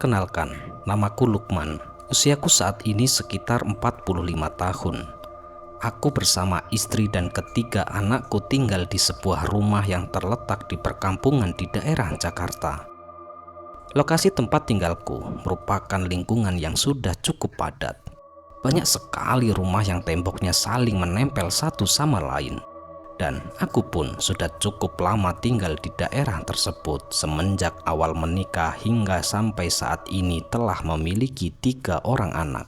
Perkenalkan, namaku Lukman. Usiaku saat ini sekitar 45 tahun. Aku bersama istri dan ketiga anakku tinggal di sebuah rumah yang terletak di perkampungan di daerah Jakarta. Lokasi tempat tinggalku merupakan lingkungan yang sudah cukup padat. Banyak sekali rumah yang temboknya saling menempel satu sama lain. Dan aku pun sudah cukup lama tinggal di daerah tersebut semenjak awal menikah hingga sampai saat ini telah memiliki 3 orang anak.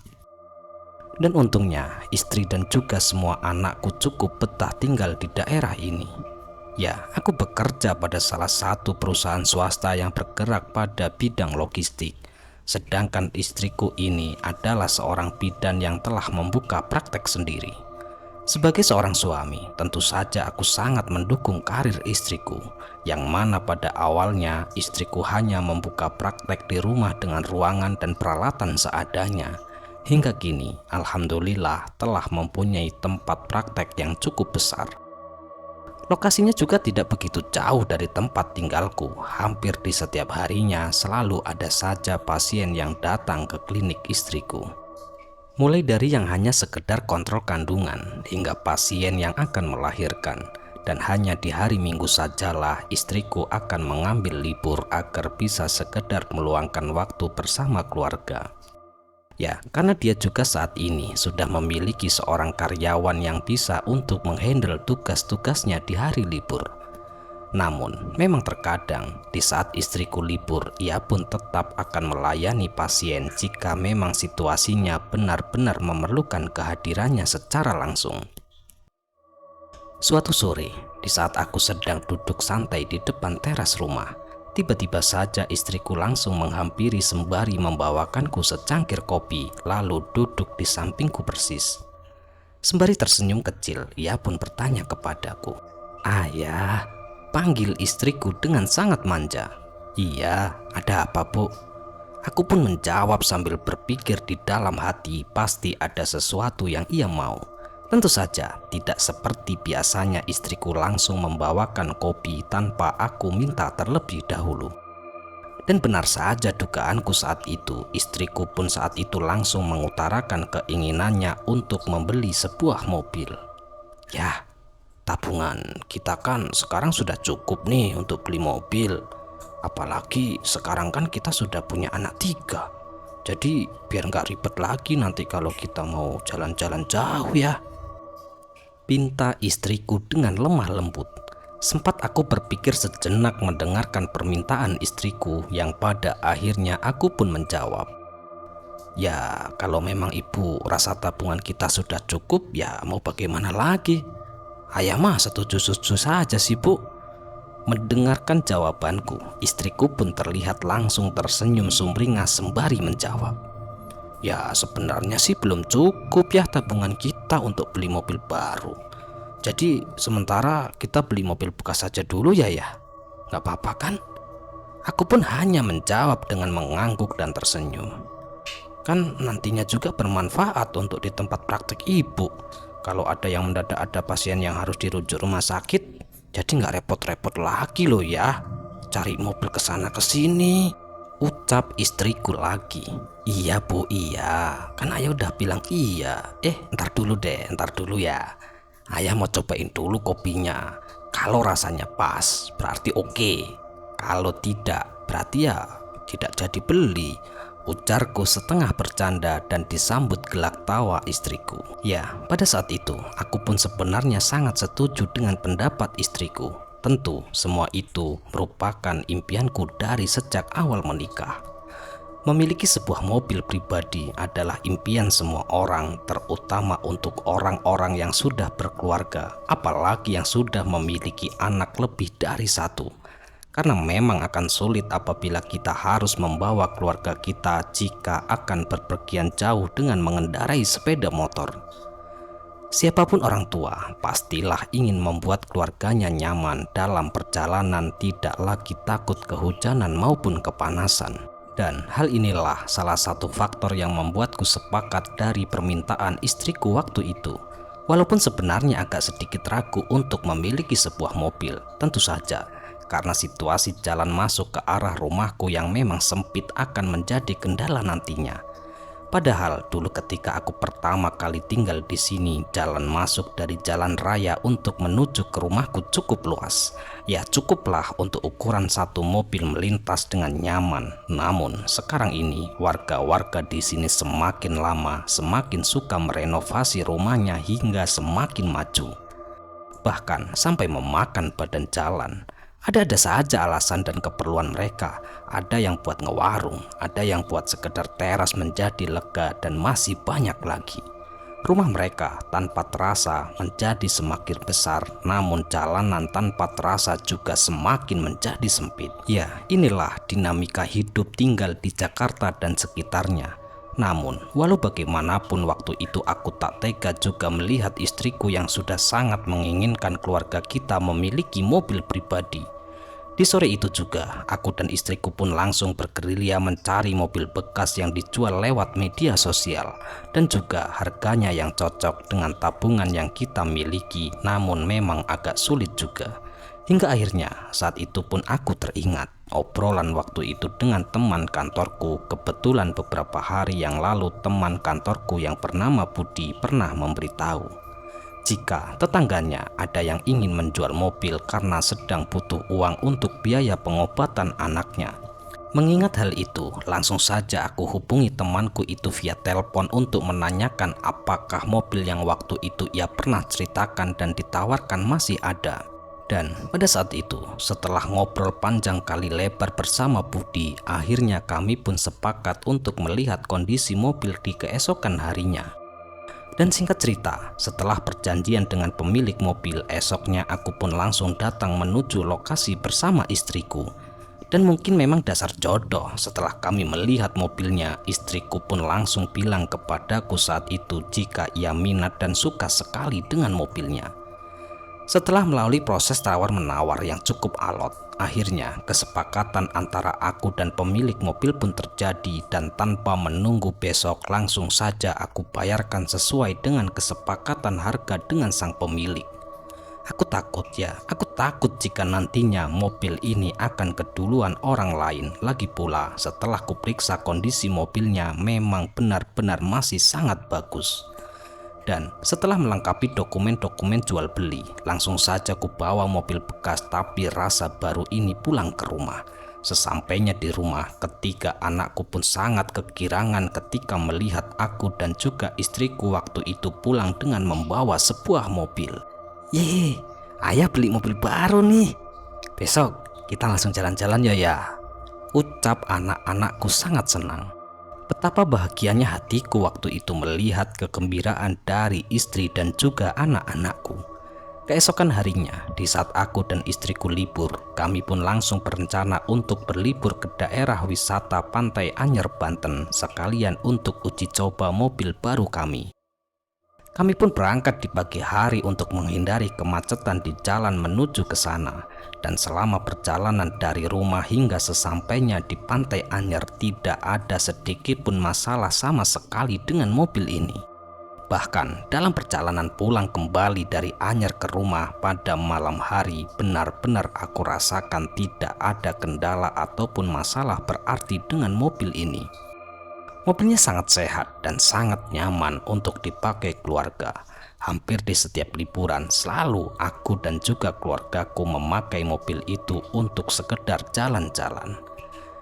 Dan untungnya istri dan juga semua anakku cukup betah tinggal di daerah ini. Ya, aku bekerja pada salah satu perusahaan swasta yang bergerak pada bidang logistik. Sedangkan istriku ini adalah seorang bidan yang telah membuka praktek sendiri. Sebagai seorang suami, tentu saja aku sangat mendukung karir istriku, yang mana pada awalnya istriku hanya membuka praktek di rumah dengan ruangan dan peralatan seadanya. Hingga kini, alhamdulillah telah mempunyai tempat praktek yang cukup besar. Lokasinya juga tidak begitu jauh dari tempat tinggalku. Hampir di setiap harinya selalu ada saja pasien yang datang ke klinik istriku. Mulai dari yang hanya sekedar kontrol kandungan hingga pasien yang akan melahirkan. Dan hanya di hari Minggu sajalah istriku akan mengambil libur agar bisa sekedar meluangkan waktu bersama keluarga. Ya, karena dia juga saat ini sudah memiliki seorang karyawan yang bisa untuk menghandle tugas-tugasnya di hari libur. Namun, memang terkadang di saat istriku libur, ia pun tetap akan melayani pasien jika memang situasinya benar-benar memerlukan kehadirannya secara langsung. Suatu sore, di saat aku sedang duduk santai di depan teras rumah, tiba-tiba saja istriku langsung menghampiri sembari membawakanku secangkir kopi, lalu duduk di sampingku persis. Sembari tersenyum kecil, ia pun bertanya kepadaku, "Ayah," panggil istriku dengan sangat manja. "Iya, ada apa, Bu?" Aku pun menjawab sambil berpikir di dalam hati pasti ada sesuatu yang ia mau. Tentu saja tidak seperti biasanya istriku langsung membawakan kopi tanpa aku minta terlebih dahulu. Dan benar saja dugaanku saat itu, istriku pun saat itu langsung mengutarakan keinginannya untuk membeli sebuah mobil. Ya, tabungan kita kan sekarang sudah cukup nih untuk beli mobil. Apalagi sekarang kan kita sudah punya anak 3. Jadi biar nggak ribet lagi nanti kalau kita mau jalan-jalan jauh ya, pinta istriku dengan lemah lembut. Sempat aku berpikir sejenak mendengarkan permintaan istriku yang pada akhirnya aku pun menjawab, "Ya kalau memang ibu rasa tabungan kita sudah cukup ya mau bagaimana lagi. Ayah mah setuju-setuju saja sih, Bu." Mendengarkan jawabanku, istriku pun terlihat langsung tersenyum sumringah sembari menjawab, "Ya sebenarnya sih belum cukup ya tabungan kita untuk beli mobil baru. Jadi sementara kita beli mobil bekas saja dulu ya. Nggak apa-apa kan?" Aku pun hanya menjawab dengan mengangguk dan tersenyum. Kan nantinya juga bermanfaat untuk di tempat praktek ibu. Kalau ada yang mendadak ada pasien yang harus dirujuk rumah sakit, jadi nggak repot-repot lagi loh ya, cari mobil kesana kesini, ucap istriku lagi. "Iya Bu, iya, kan ayah udah bilang iya. Ntar dulu ya. Ayah mau cobain dulu kopinya. Kalau rasanya pas, berarti oke. Kalau tidak, berarti ya tidak jadi beli," ujarku setengah bercanda dan disambut gelak tawa istriku. Ya, pada saat itu aku pun sebenarnya sangat setuju dengan pendapat istriku. Tentu semua itu merupakan impianku dari sejak awal menikah. Memiliki sebuah mobil pribadi adalah impian semua orang, terutama untuk orang-orang yang sudah berkeluarga, apalagi yang sudah memiliki anak lebih dari 1. Karena memang akan sulit apabila kita harus membawa keluarga kita jika akan berpergian jauh dengan mengendarai sepeda motor. Siapapun orang tua pastilah ingin membuat keluarganya nyaman dalam perjalanan, tidak lagi takut kehujanan maupun kepanasan. Dan hal inilah salah satu faktor yang membuatku sepakat dari permintaan istriku waktu itu. Walaupun sebenarnya agak sedikit ragu untuk memiliki sebuah mobil, tentu saja karena situasi jalan masuk ke arah rumahku yang memang sempit akan menjadi kendala nantinya. Padahal dulu ketika aku pertama kali tinggal di sini, jalan masuk dari jalan raya untuk menuju ke rumahku cukup luas. Ya cukuplah untuk ukuran satu mobil melintas dengan nyaman. Namun sekarang ini warga-warga di sini semakin lama semakin suka merenovasi rumahnya hingga semakin maju. Bahkan sampai memakan badan jalan. Ada-ada saja alasan dan keperluan mereka. Ada yang buat ngewarung, ada yang buat sekedar teras menjadi lega, dan masih banyak lagi. Rumah mereka tanpa terasa menjadi semakin besar, namun jalanan tanpa terasa juga semakin menjadi sempit. Ya, inilah dinamika hidup tinggal di Jakarta dan sekitarnya. Namun, walau bagaimanapun waktu itu aku tak tega juga melihat istriku yang sudah sangat menginginkan keluarga kita memiliki mobil pribadi. Di sore itu juga, aku dan istriku pun langsung bergerilya mencari mobil bekas yang dijual lewat media sosial dan juga harganya yang cocok dengan tabungan yang kita miliki, namun memang agak sulit juga. Hingga akhirnya saat itu pun aku teringat obrolan waktu itu dengan teman kantorku. Kebetulan beberapa hari yang lalu teman kantorku yang bernama Budi pernah memberitahu jika tetangganya ada yang ingin menjual mobil karena sedang butuh uang untuk biaya pengobatan anaknya. Mengingat hal itu, langsung saja aku hubungi temanku itu via telepon untuk menanyakan apakah mobil yang waktu itu ia pernah ceritakan dan ditawarkan masih ada. Dan pada saat itu, setelah ngobrol panjang kali lebar bersama Budi, akhirnya kami pun sepakat untuk melihat kondisi mobil di keesokan harinya. Dan singkat cerita, setelah perjanjian dengan pemilik mobil, esoknya aku pun langsung datang menuju lokasi bersama istriku. Dan mungkin memang dasar jodoh, setelah kami melihat mobilnya, istriku pun langsung bilang kepadaku saat itu jika ia minat dan suka sekali dengan mobilnya. Setelah melalui proses tawar-menawar yang cukup alot, akhirnya kesepakatan antara aku dan pemilik mobil pun terjadi, dan tanpa menunggu besok langsung saja aku bayarkan sesuai dengan kesepakatan harga dengan sang pemilik. Aku takut jika nantinya mobil ini akan keduluan orang lain. Lagi pula setelah kuperiksa kondisi mobilnya memang benar-benar masih sangat bagus. Dan setelah melengkapi dokumen-dokumen jual beli, langsung saja ku bawa mobil bekas tapi rasa baru ini pulang ke rumah. Sesampainya di rumah, ketiga anakku pun sangat kegirangan ketika melihat aku dan juga istriku waktu itu pulang dengan membawa sebuah mobil. Yeay, ayah beli mobil baru nih. Besok kita langsung jalan-jalan ya. Ucap anak-anakku sangat senang. Betapa bahagianya hatiku waktu itu melihat kegembiraan dari istri dan juga anak-anakku. Keesokan harinya, di saat aku dan istriku libur, kami pun langsung berencana untuk berlibur ke daerah wisata Pantai Anyer, Banten, sekalian untuk uji coba mobil baru kami. Kami pun berangkat di pagi hari untuk menghindari kemacetan di jalan menuju ke sana. Dan selama perjalanan dari rumah hingga sesampainya di Pantai Anyer, tidak ada sedikit pun masalah sama sekali dengan mobil ini. Bahkan dalam perjalanan pulang kembali dari Anyer ke rumah pada malam hari, benar-benar aku rasakan tidak ada kendala ataupun masalah berarti dengan mobil ini. Mobilnya sangat sehat dan sangat nyaman untuk dipakai keluarga. Hampir di setiap liburan selalu aku dan juga keluargaku memakai mobil itu untuk sekedar jalan-jalan.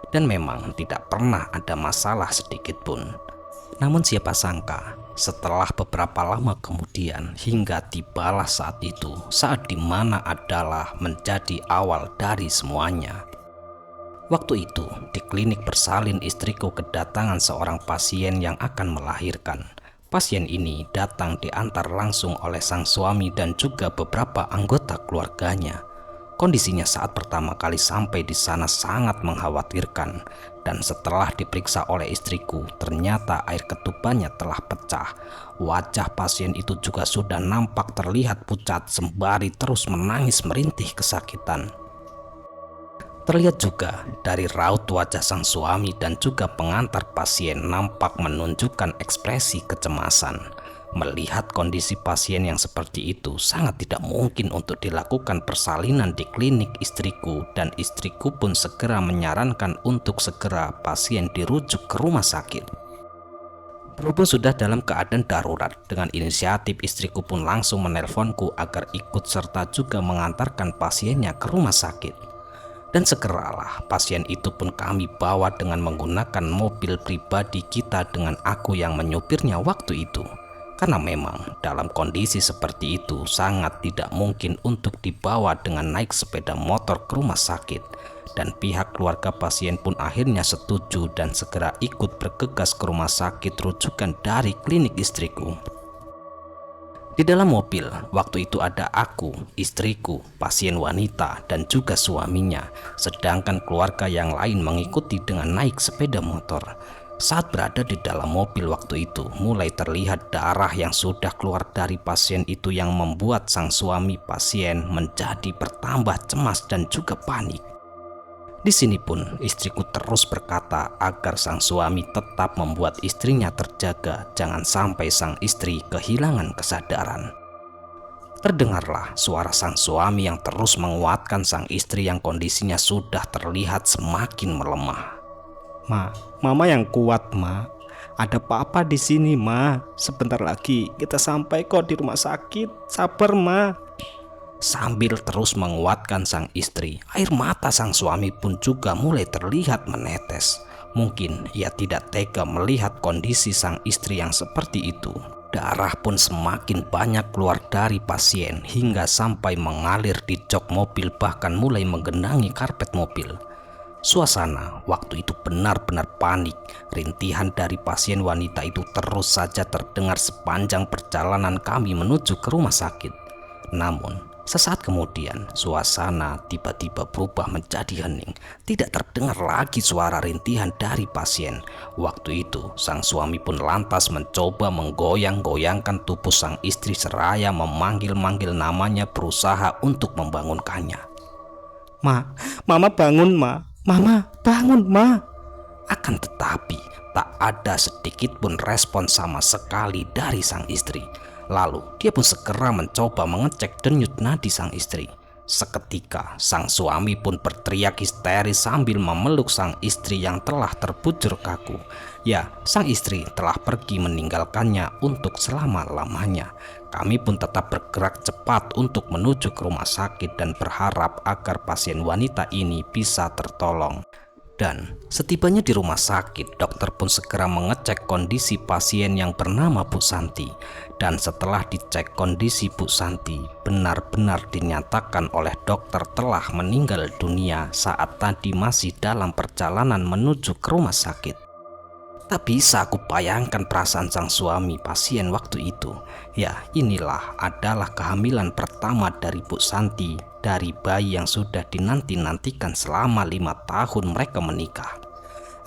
Dan memang tidak pernah ada masalah sedikit pun. Namun siapa sangka, setelah beberapa lama kemudian hingga tibalah saat itu, saat dimana adalah menjadi awal dari semuanya. Waktu itu, di klinik bersalin istriku kedatangan seorang pasien yang akan melahirkan. Pasien ini datang diantar langsung oleh sang suami dan juga beberapa anggota keluarganya. Kondisinya saat pertama kali sampai di sana sangat mengkhawatirkan, dan setelah diperiksa oleh istriku, ternyata air ketubannya telah pecah. Wajah pasien itu juga sudah nampak terlihat pucat sembari terus menangis merintih kesakitan. Terlihat juga dari raut wajah sang suami dan juga pengantar pasien nampak menunjukkan ekspresi kecemasan. Melihat kondisi pasien yang seperti itu, sangat tidak mungkin untuk dilakukan persalinan di klinik istriku, dan istriku pun segera menyarankan untuk segera pasien dirujuk ke rumah sakit. Berhubung sudah dalam keadaan darurat, dengan inisiatif istriku pun langsung menelponku agar ikut serta juga mengantarkan pasiennya ke rumah sakit. Dan segeralah pasien itu pun kami bawa dengan menggunakan mobil pribadi kita dengan aku yang menyupirnya waktu itu. Karena memang dalam kondisi seperti itu sangat tidak mungkin untuk dibawa dengan naik sepeda motor ke rumah sakit. Dan pihak keluarga pasien pun akhirnya setuju dan segera ikut bergegas ke rumah sakit rujukan dari klinik istriku. Di dalam mobil, waktu itu ada aku, istriku, pasien wanita, dan juga suaminya, sedangkan keluarga yang lain mengikuti dengan naik sepeda motor. Saat berada di dalam mobil waktu itu, mulai terlihat darah yang sudah keluar dari pasien itu yang membuat sang suami pasien menjadi bertambah cemas dan juga panik. Di sini pun istriku terus berkata agar sang suami tetap membuat istrinya terjaga, jangan sampai sang istri kehilangan kesadaran. Terdengarlah suara sang suami yang terus menguatkan sang istri yang kondisinya sudah terlihat semakin melemah. Mama yang kuat, Ma. Ada papa di sini, Ma. Sebentar lagi kita sampai kok di rumah sakit. Sabar, Ma. Sambil terus menguatkan sang istri, air mata sang suami pun juga mulai terlihat menetes. Mungkin ia tidak tega melihat kondisi sang istri yang seperti itu. Darah pun semakin banyak keluar dari pasien hingga sampai mengalir di jok mobil, bahkan mulai menggenangi karpet mobil. Suasana waktu itu benar-benar panik. Rintihan dari pasien wanita itu terus saja terdengar sepanjang perjalanan kami menuju ke rumah sakit. Namun sesaat kemudian suasana tiba-tiba berubah menjadi hening. Tidak terdengar lagi suara rintihan dari pasien. Waktu itu sang suami pun lantas mencoba menggoyang-goyangkan tubuh sang istri seraya memanggil-manggil namanya, berusaha untuk membangunkannya. Mama bangun, Ma. Mama bangun, Ma. Akan tetapi tak ada sedikit pun respon sama sekali dari sang istri. Lalu dia pun segera mencoba mengecek denyut nadi sang istri. Seketika sang suami pun berteriak histeris sambil memeluk sang istri yang telah terbujur kaku. Ya, sang istri telah pergi meninggalkannya untuk selama-lamanya. Kami pun tetap bergerak cepat untuk menuju ke rumah sakit dan berharap agar pasien wanita ini bisa tertolong. Dan setibanya di rumah sakit, dokter pun segera mengecek kondisi pasien yang bernama Bu Santi. Dan setelah dicek kondisi Bu Santi, benar-benar dinyatakan oleh dokter telah meninggal dunia saat tadi masih dalam perjalanan menuju ke rumah sakit. Tak bisa aku bayangkan perasaan sang suami pasien waktu itu. Ya, inilah adalah kehamilan pertama dari Bu Santi, dari bayi yang sudah dinanti-nantikan selama 5 tahun mereka menikah.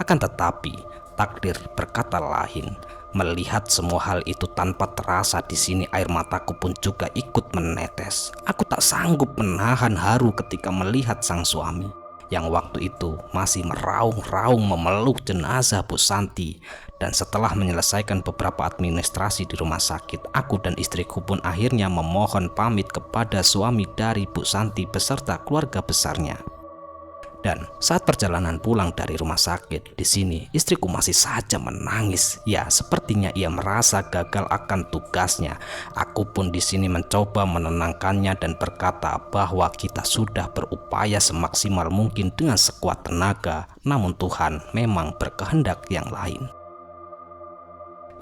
Akan tetapi, takdir berkata lain. Melihat semua hal itu tanpa terasa, di sini air mataku pun juga ikut menetes. Aku tak sanggup menahan haru ketika melihat sang suami yang waktu itu masih meraung-raung memeluk jenazah Bu Santi. Dan setelah menyelesaikan beberapa administrasi di rumah sakit, aku dan istriku pun akhirnya memohon pamit kepada suami dari Bu Santi beserta keluarga besarnya. Dan saat perjalanan pulang dari rumah sakit, di sini istriku masih saja menangis. Ya, sepertinya ia merasa gagal akan tugasnya. Aku pun di sini mencoba menenangkannya dan berkata bahwa kita sudah berupaya semaksimal mungkin dengan sekuat tenaga, namun Tuhan memang berkehendak yang lain.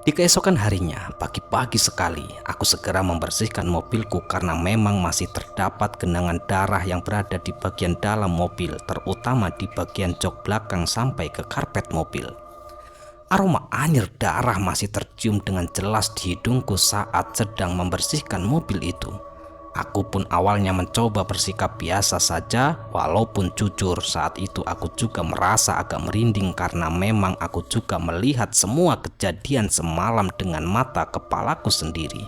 Di keesokan harinya, pagi-pagi sekali, aku segera membersihkan mobilku karena memang masih terdapat genangan darah yang berada di bagian dalam mobil, terutama di bagian jok belakang sampai ke karpet mobil. Aroma anyir darah masih tercium dengan jelas di hidungku saat sedang membersihkan mobil itu. Aku pun awalnya mencoba bersikap biasa saja, walaupun jujur saat itu aku juga merasa agak merinding karena memang aku juga melihat semua kejadian semalam dengan mata kepalaku sendiri.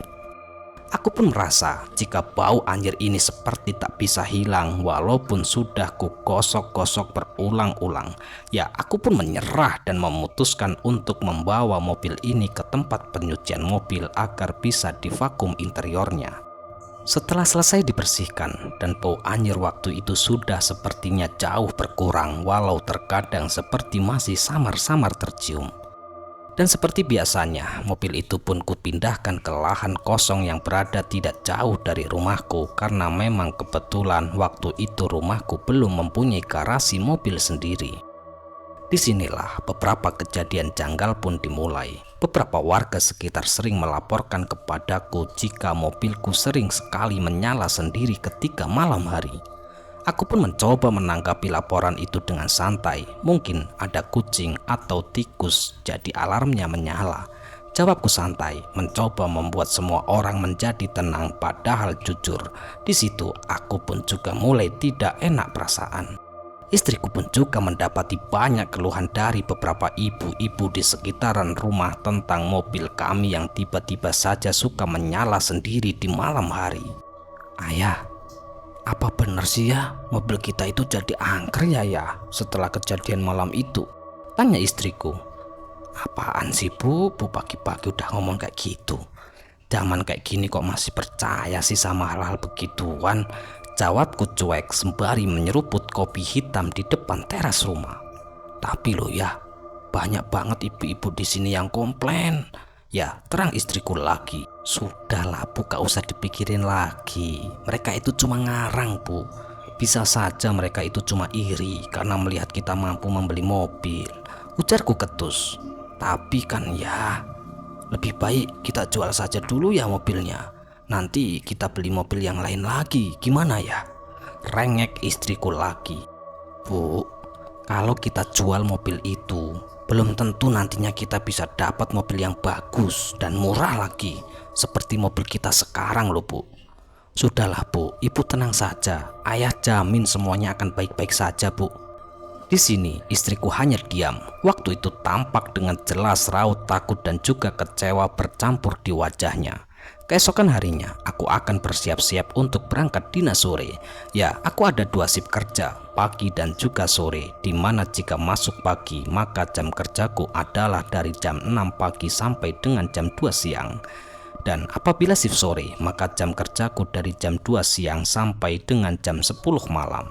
Aku pun merasa jika bau anjir ini seperti tak bisa hilang walaupun sudah ku gosok-gosok berulang-ulang. Ya, aku pun menyerah dan memutuskan untuk membawa mobil ini ke tempat penyucian mobil agar bisa divakum interiornya. Setelah selesai dibersihkan dan bau anjir waktu itu sudah sepertinya jauh berkurang walau terkadang seperti masih samar-samar tercium. Dan seperti biasanya, mobil itu pun kupindahkan ke lahan kosong yang berada tidak jauh dari rumahku karena memang kebetulan waktu itu rumahku belum mempunyai garasi mobil sendiri. Disinilah beberapa kejadian janggal pun dimulai. Beberapa warga sekitar sering melaporkan kepadaku jika mobilku sering sekali menyala sendiri ketika malam hari. Aku pun mencoba menanggapi laporan itu dengan santai. Mungkin ada kucing atau tikus jadi alarmnya menyala. Jawabku santai, mencoba membuat semua orang menjadi tenang, padahal jujur di situ aku pun juga mulai tidak enak perasaan. Istriku pun juga mendapati banyak keluhan dari beberapa ibu-ibu di sekitaran rumah tentang mobil kami yang tiba-tiba saja suka menyala sendiri di malam hari. Ayah, apa benar sih ya mobil kita itu jadi angker ya setelah kejadian malam itu? Tanya istriku. Apaan sih bu pagi-pagi udah ngomong kayak gitu? Zaman kayak gini kok masih percaya sih sama hal-hal begituan? Jawabku cuek sembari menyeruput kopi hitam di depan teras rumah. Tapi loh ya, banyak banget ibu-ibu di sini yang komplain. Ya, terang istriku lagi. Sudahlah bu, gak usah dipikirin lagi. Mereka itu cuma ngarang bu. Bisa saja mereka itu cuma iri karena melihat kita mampu membeli mobil. Ujarku ketus. Tapi kan ya, lebih baik kita jual saja dulu ya mobilnya. Nanti kita beli mobil yang lain lagi, gimana ya? Rengek istriku lagi. Bu, kalau kita jual mobil itu, belum tentu nantinya kita bisa dapat mobil yang bagus dan murah lagi, seperti mobil kita sekarang loh bu. Sudahlah bu, ibu tenang saja. Ayah jamin semuanya akan baik-baik saja bu. Di sini istriku hanya diam. Waktu itu tampak dengan jelas raut takut dan juga kecewa bercampur di wajahnya. Keesokan harinya aku akan bersiap-siap untuk berangkat dinas sore. Ya, aku ada 2 shift kerja, pagi dan juga sore, di mana jika masuk pagi maka jam kerjaku adalah dari jam 6 pagi sampai dengan jam 2 siang. Dan apabila shift sore maka jam kerjaku dari jam 2 siang sampai dengan jam 10 malam.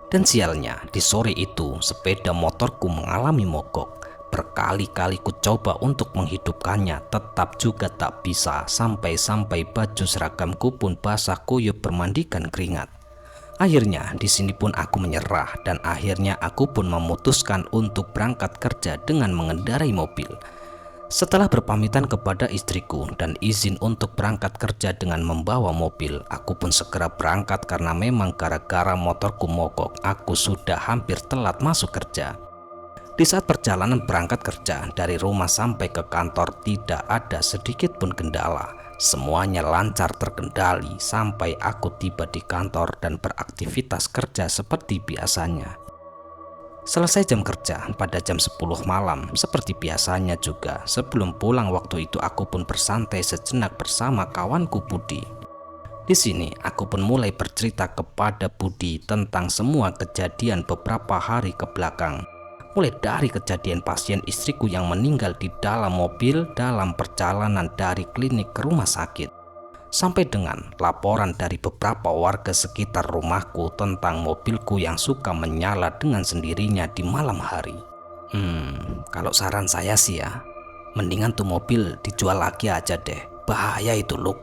Dan sialnya di sore itu sepeda motorku mengalami mogok. Berkali-kali ku coba untuk menghidupkannya, tetap juga tak bisa, sampai-sampai baju seragamku pun basah kuyup bermandikan keringat. Akhirnya di sini pun aku menyerah dan akhirnya aku pun memutuskan untuk berangkat kerja dengan mengendarai mobil. Setelah berpamitan kepada istriku dan izin untuk berangkat kerja dengan membawa mobil, aku pun segera berangkat karena memang gara-gara motorku mogok, aku sudah hampir telat masuk kerja. Di saat perjalanan berangkat kerja dari rumah sampai ke kantor tidak ada sedikit pun kendala. Semuanya lancar terkendali sampai aku tiba di kantor dan beraktivitas kerja seperti biasanya. Selesai jam kerja pada jam 10 malam seperti biasanya juga. Sebelum pulang waktu itu aku pun bersantai sejenak bersama kawanku Budi. Di sini aku pun mulai bercerita kepada Budi tentang semua kejadian beberapa hari ke belakang. Mulai dari kejadian pasien istriku yang meninggal di dalam mobil dalam perjalanan dari klinik ke rumah sakit, sampai dengan laporan dari beberapa warga sekitar rumahku tentang mobilku yang suka menyala dengan sendirinya di malam hari. Kalau saran saya sih ya, mendingan tuh mobil dijual lagi aja deh, bahaya itu Luk,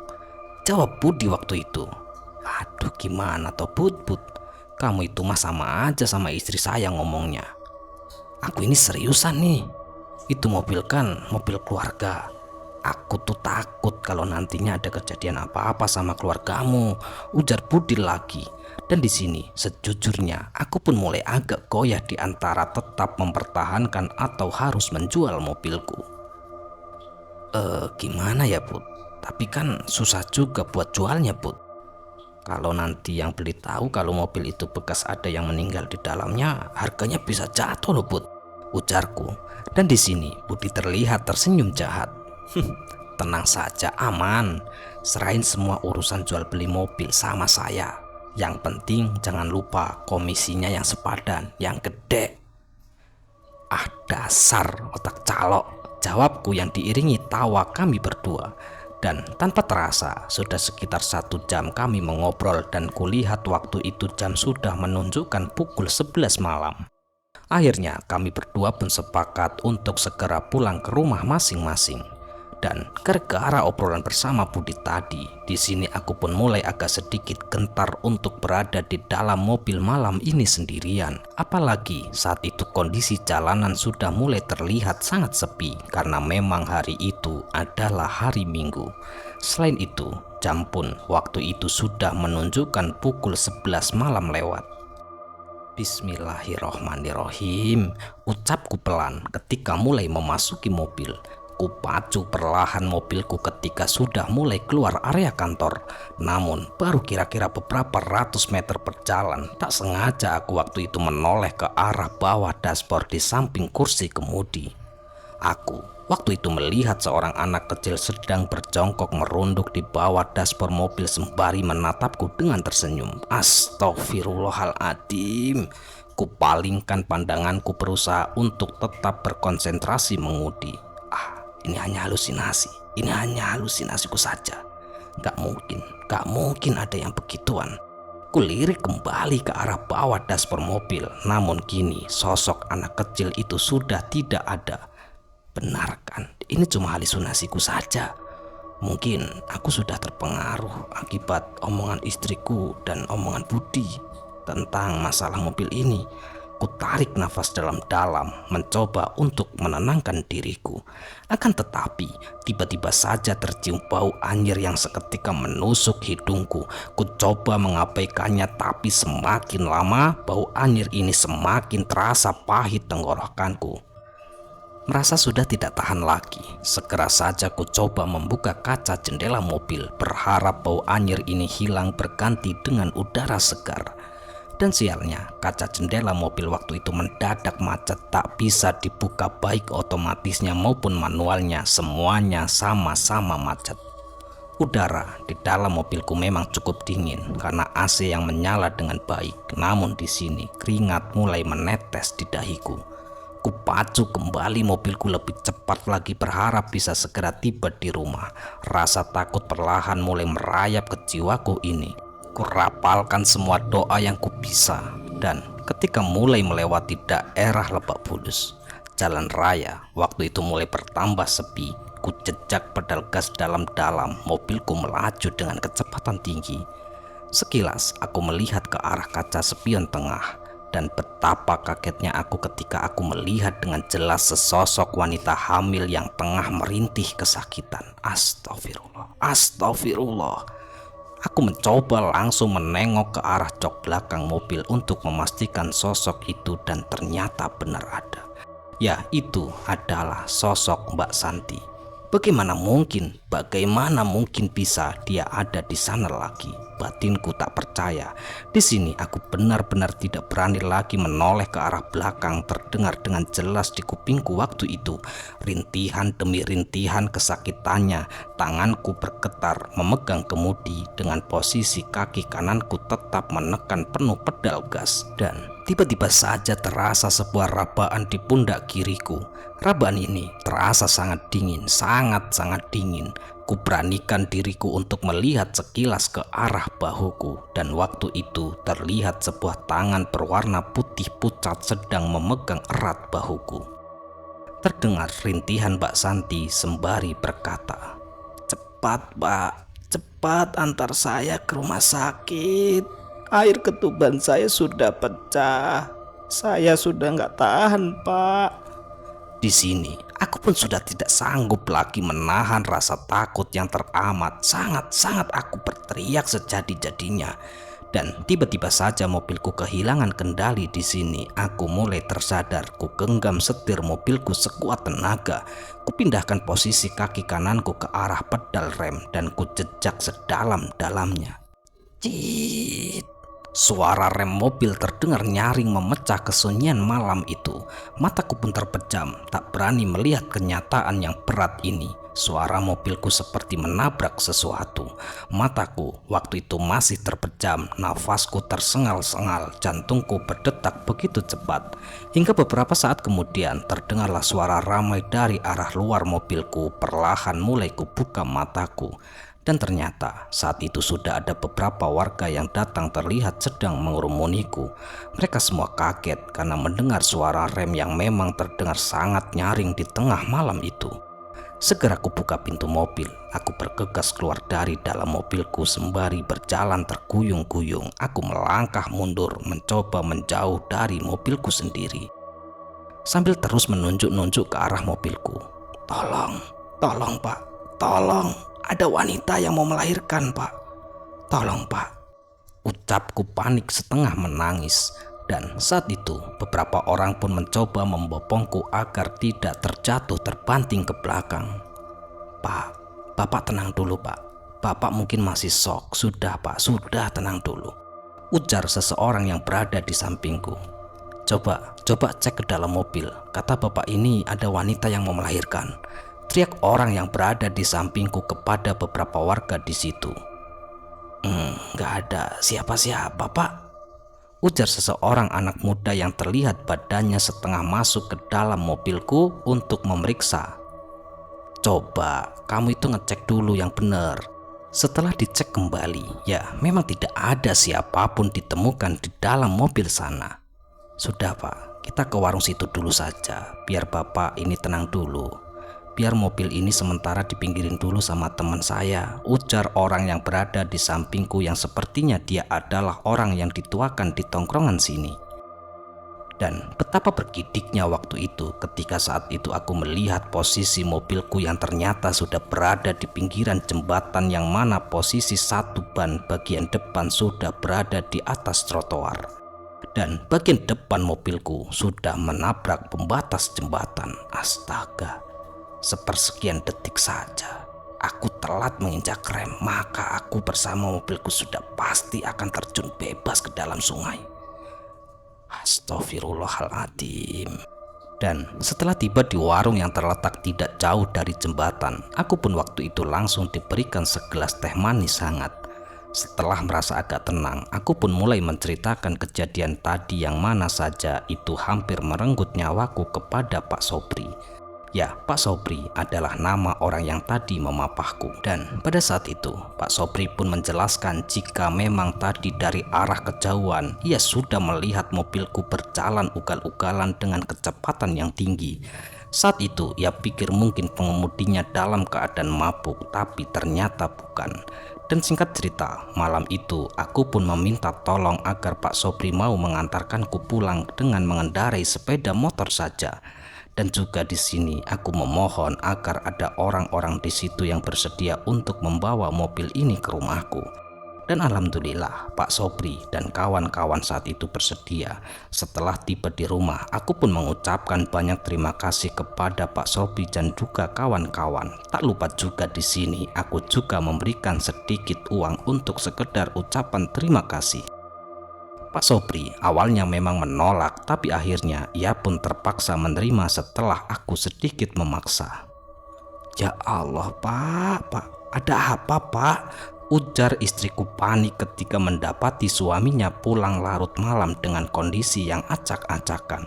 jawab Budi waktu itu. Aduh gimana toh Bud, kamu itu mah sama aja sama istri saya ngomongnya. Aku ini seriusan nih, itu mobil kan mobil keluarga. Aku tuh takut kalau nantinya ada kejadian apa-apa sama keluargamu, ujar Budi lagi. Dan di sini sejujurnya aku pun mulai agak goyah di antara tetap mempertahankan atau harus menjual mobilku. Gimana ya Bud? Tapi kan susah juga buat jualnya Bud. Kalau nanti yang beli tahu kalau mobil itu bekas ada yang meninggal di dalamnya, harganya bisa jatuh loh Bud, ujarku. Dan di sini Budi terlihat tersenyum jahat. Tenang saja, aman. Serahin semua urusan jual beli mobil sama saya. Yang penting jangan lupa komisinya yang sepadan, yang gede. Ah, dasar otak calok, jawabku yang diiringi tawa kami berdua. Dan tanpa terasa sudah sekitar 1 jam kami mengobrol dan kulihat waktu itu jam sudah menunjukkan pukul 11 malam. Akhirnya kami berdua pun sepakat untuk segera pulang ke rumah masing-masing. Dan gara-gara obrolan bersama Budi tadi, di sini aku pun mulai agak sedikit gentar untuk berada di dalam mobil malam ini sendirian. Apalagi saat itu kondisi jalanan sudah mulai terlihat sangat sepi karena memang hari itu adalah hari Minggu. Selain itu, jam pun waktu itu sudah menunjukkan pukul 11 malam lewat. Bismillahirrohmanirrohim, ucapku pelan ketika mulai memasuki mobil. Kupacu perlahan mobilku ketika sudah mulai keluar area kantor. Namun baru kira-kira beberapa ratus meter berjalan, tak sengaja aku waktu itu menoleh ke arah bawah dashboard di samping kursi kemudi. Aku waktu itu melihat seorang anak kecil sedang berjongkok merunduk di bawah dashboard mobil sembari menatapku dengan tersenyum. Astagfirullahaladzim. Kupalingkan pandanganku berusaha untuk tetap berkonsentrasi mengemudi. Ini hanya halusinasiku saja. Gak mungkin ada yang begituan. Kulirik kembali ke arah bawah dashboard mobil, namun kini sosok anak kecil itu sudah tidak ada. Benar kan? Ini cuma halusinasiku saja. Mungkin aku sudah terpengaruh akibat omongan istriku dan omongan Budi tentang masalah mobil ini. Ku tarik nafas dalam-dalam mencoba untuk menenangkan diriku. Akan tetapi tiba-tiba saja tercium bau anyir yang seketika menusuk hidungku. Ku coba mengabaikannya, tapi semakin lama bau anyir ini semakin terasa pahit tenggorokanku. Merasa sudah tidak tahan lagi, segera saja ku coba membuka kaca jendela mobil, berharap bau anyir ini hilang berganti dengan udara segar. Dan sialnya, kaca jendela mobil waktu itu mendadak macet, tak bisa dibuka baik otomatisnya maupun manualnya, semuanya sama-sama macet. Udara di dalam mobilku memang cukup dingin karena AC yang menyala dengan baik, namun di sini keringat mulai menetes di dahiku. Kupacu kembali mobilku lebih cepat lagi berharap bisa segera tiba di rumah. Rasa takut perlahan mulai merayap ke jiwaku ini. Kurapalkan semua doa yang kubisa, dan ketika mulai melewati daerah Lebak Bulus, jalan raya waktu itu mulai bertambah sepi. Ku jejak pedal gas dalam-dalam, mobilku melaju dengan kecepatan tinggi. Sekilas aku melihat ke arah kaca spion tengah, dan betapa kagetnya aku ketika aku melihat dengan jelas sesosok wanita hamil yang tengah merintih kesakitan. Astagfirullah. Aku mencoba langsung menengok ke arah jok belakang mobil untuk memastikan sosok itu, dan ternyata benar ada. Ya, itu adalah sosok Mbak Santi. Bagaimana mungkin bisa dia ada di sana lagi? Batinku tak percaya. Di sini aku benar-benar tidak berani lagi menoleh ke arah belakang. Terdengar dengan jelas di kupingku waktu itu rintihan demi rintihan kesakitannya. Tanganku bergetar memegang kemudi dengan posisi kaki kananku tetap menekan penuh pedal gas. Dan tiba-tiba saja terasa sebuah rabaan di pundak kiriku. Rabaan ini terasa sangat dingin, sangat-sangat dingin. Kuberanikan diriku untuk melihat sekilas ke arah bahuku, dan waktu itu terlihat sebuah tangan berwarna putih pucat sedang memegang erat bahuku. Terdengar rintihan Mbak Santi sembari berkata, "Cepat Mbak, cepat antar saya ke rumah sakit. Air ketuban saya sudah pecah. Saya sudah nggak tahan Pak." Di sini, aku pun sudah tidak sanggup lagi menahan rasa takut yang teramat. Sangat-sangat aku berteriak sejadi-jadinya. Dan tiba-tiba saja mobilku kehilangan kendali di sini. Aku mulai tersadar. Ku genggam setir mobilku sekuat tenaga. Kupindahkan posisi kaki kananku ke arah pedal rem dan ku jejak sedalam-dalamnya. Cit. Suara rem mobil terdengar nyaring memecah kesunyian malam itu. Mataku pun terpejam, tak berani melihat kenyataan yang berat ini. Suara mobilku seperti menabrak sesuatu. Mataku waktu itu masih terpejam, nafasku tersengal-sengal, jantungku berdetak begitu cepat. Hingga beberapa saat kemudian terdengarlah suara ramai dari arah luar mobilku. Perlahan mulai kubuka mataku. Dan ternyata saat itu sudah ada beberapa warga yang datang terlihat sedang mengerumuniku. Mereka semua kaget karena mendengar suara rem yang memang terdengar sangat nyaring di tengah malam itu. Segera kubuka pintu mobil, aku bergegas keluar dari dalam mobilku sembari berjalan terguyung-guyung. Aku melangkah mundur, mencoba menjauh dari mobilku sendiri. Sambil terus menunjuk-nunjuk ke arah mobilku. Tolong Pak, tolong, ada wanita yang mau melahirkan Pak. Tolong Pak. Ucapku panik setengah menangis. Dan saat itu beberapa orang pun mencoba membopongku agar tidak terjatuh terbanting ke belakang. Pak, Bapak tenang dulu Pak. Bapak mungkin masih shock. Sudah Pak, sudah tenang dulu. Ujar seseorang yang berada di sampingku. Coba cek ke dalam mobil. Kata Bapak ini ada wanita yang mau melahirkan. Teriak orang yang berada di sampingku kepada beberapa warga di situ. Nggak ada siapa-siapa Pak. Ujar seseorang anak muda yang terlihat badannya setengah masuk ke dalam mobilku untuk memeriksa. Coba kamu itu ngecek dulu yang benar. Setelah dicek kembali, ya memang tidak ada siapapun ditemukan di dalam mobil sana. Sudah Pak, kita ke warung situ dulu saja, biar Bapak ini tenang dulu. Biar mobil ini sementara dipinggirin dulu sama teman saya, ujar orang yang berada di sampingku yang sepertinya dia adalah orang yang dituakan di tongkrongan sini. Dan betapa bergidiknya waktu itu ketika saat itu aku melihat posisi mobilku yang ternyata sudah berada di pinggiran jembatan, yang mana posisi satu ban bagian depan sudah berada di atas trotoar. Dan bagian depan mobilku sudah menabrak pembatas jembatan. Astaga. Sepersekian detik saja aku telat menginjak rem, maka aku bersama mobilku sudah pasti akan terjun bebas ke dalam sungai. Astagfirullahaladzim. Dan setelah tiba di warung yang terletak tidak jauh dari jembatan, aku pun waktu itu langsung diberikan segelas teh manis hangat. Setelah merasa agak tenang, aku pun mulai menceritakan kejadian tadi yang mana saja itu hampir merenggut nyawaku kepada Pak Sobri. Ya, Pak Sobri adalah nama orang yang tadi memapahku. Dan pada saat itu, Pak Sobri pun menjelaskan jika memang tadi dari arah kejauhan, ia sudah melihat mobilku berjalan ugal-ugalan dengan kecepatan yang tinggi. Saat itu, ia pikir mungkin pengemudinya dalam keadaan mabuk, tapi ternyata bukan. Dan singkat cerita, malam itu aku pun meminta tolong agar Pak Sobri mau mengantarkanku pulang dengan mengendarai sepeda motor saja. Dan juga di sini aku memohon agar ada orang-orang di situ yang bersedia untuk membawa mobil ini ke rumahku. Dan alhamdulillah Pak Sobri dan kawan-kawan saat itu bersedia. Setelah tiba di rumah, aku pun mengucapkan banyak terima kasih kepada Pak Sobri dan juga kawan-kawan. Tak lupa juga di sini aku juga memberikan sedikit uang untuk sekedar ucapan terima kasih. Pak Sobri awalnya memang menolak, tapi akhirnya ia pun terpaksa menerima setelah aku sedikit memaksa. Ya Allah Pak, ada apa Pak? Ujar istriku panik ketika mendapati suaminya pulang larut malam dengan kondisi yang acak-acakan.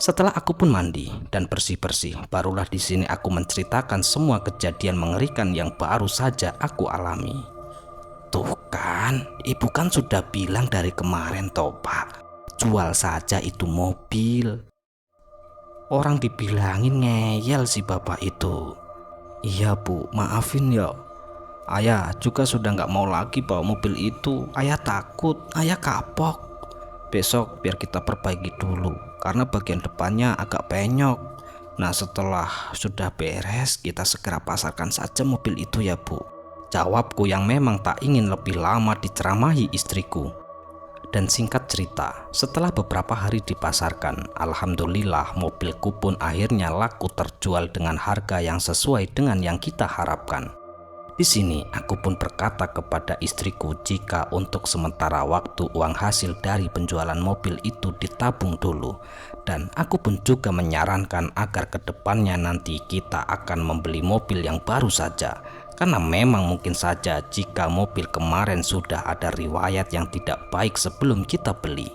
Setelah aku pun mandi dan bersih-bersih, barulah di sini aku menceritakan semua kejadian mengerikan yang baru saja aku alami. Tuh kan, ibu kan sudah bilang dari kemarin toh Pak, jual saja itu mobil. Orang dibilangin ngeyel si bapak itu. Iya Bu, maafin ya. Ayah juga sudah nggak mau lagi bawa mobil itu. Ayah takut, ayah kapok. Besok biar kita perbaiki dulu, karena bagian depannya agak penyok. Nah setelah sudah beres, kita segera pasarkan saja mobil itu ya Bu. Jawabku yang memang tak ingin lebih lama diceramahi istriku. Dan singkat cerita, setelah beberapa hari dipasarkan, alhamdulillah mobilku pun akhirnya laku terjual dengan harga yang sesuai dengan yang kita harapkan. Di sini aku pun berkata kepada istriku jika untuk sementara waktu uang hasil dari penjualan mobil itu ditabung dulu, Dan aku pun juga menyarankan agar kedepannya nanti kita akan membeli mobil yang baru saja. Karena memang mungkin saja jika mobil kemarin sudah ada riwayat yang tidak baik sebelum kita beli.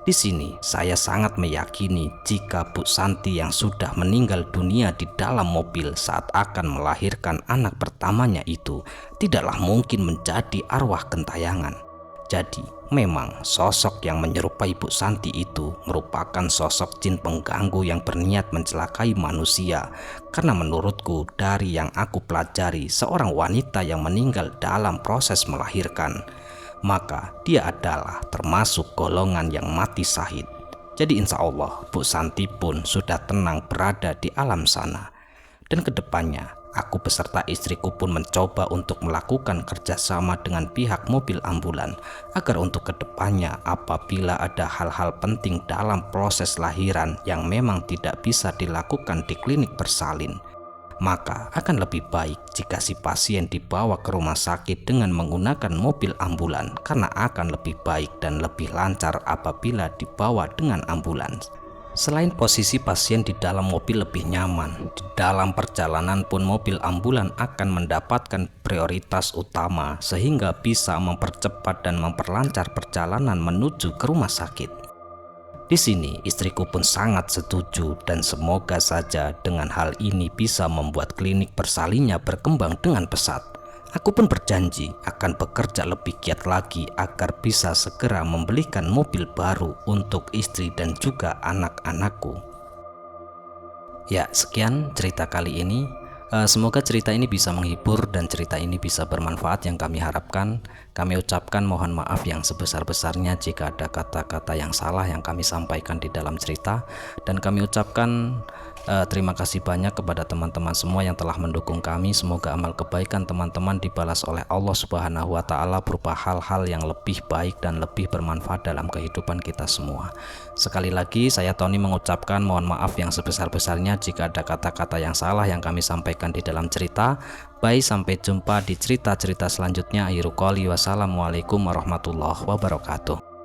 Di sini saya sangat meyakini jika Bu Santi yang sudah meninggal dunia di dalam mobil saat akan melahirkan anak pertamanya itu tidaklah mungkin menjadi arwah gentayangan. Jadi memang sosok yang menyerupai Bu Santi itu merupakan sosok jin pengganggu yang berniat mencelakai manusia. Karena menurutku dari yang aku pelajari, seorang wanita yang meninggal dalam proses melahirkan, maka dia adalah termasuk golongan yang mati syahid. Jadi insya Allah Bu Santi pun sudah tenang berada di alam sana. Dan kedepannya aku beserta istriku pun mencoba untuk melakukan kerjasama dengan pihak mobil ambulan agar untuk kedepannya apabila ada hal-hal penting dalam proses lahiran yang memang tidak bisa dilakukan di klinik bersalin, maka akan lebih baik jika si pasien dibawa ke rumah sakit dengan menggunakan mobil ambulan, karena akan lebih baik dan lebih lancar apabila dibawa dengan ambulans. Selain posisi pasien di dalam mobil lebih nyaman, di dalam perjalanan pun mobil ambulan akan mendapatkan prioritas utama sehingga bisa mempercepat dan memperlancar perjalanan menuju ke rumah sakit. Di sini istriku pun sangat setuju dan semoga saja dengan hal ini bisa membuat klinik bersalinnya berkembang dengan pesat. Aku pun berjanji akan bekerja lebih giat lagi agar bisa segera membelikan mobil baru untuk istri dan juga anak-anakku. Ya, sekian cerita kali ini. Semoga cerita ini bisa menghibur dan cerita ini bisa bermanfaat yang kami harapkan. Kami ucapkan mohon maaf yang sebesar-besarnya jika ada kata-kata yang salah yang kami sampaikan di dalam cerita. Dan kami ucapkan terima kasih banyak kepada teman-teman semua yang telah mendukung kami. Semoga amal kebaikan teman-teman dibalas oleh Allah Subhanahu wa Ta'ala berupa hal-hal yang lebih baik dan lebih bermanfaat dalam kehidupan kita semua. Sekali lagi saya Tony mengucapkan mohon maaf yang sebesar-besarnya jika ada kata-kata yang salah yang kami sampaikan di dalam cerita. Bye, sampai jumpa di cerita-cerita selanjutnya. Akhirul qouli wassalamualaikum warahmatullahi wabarakatuh.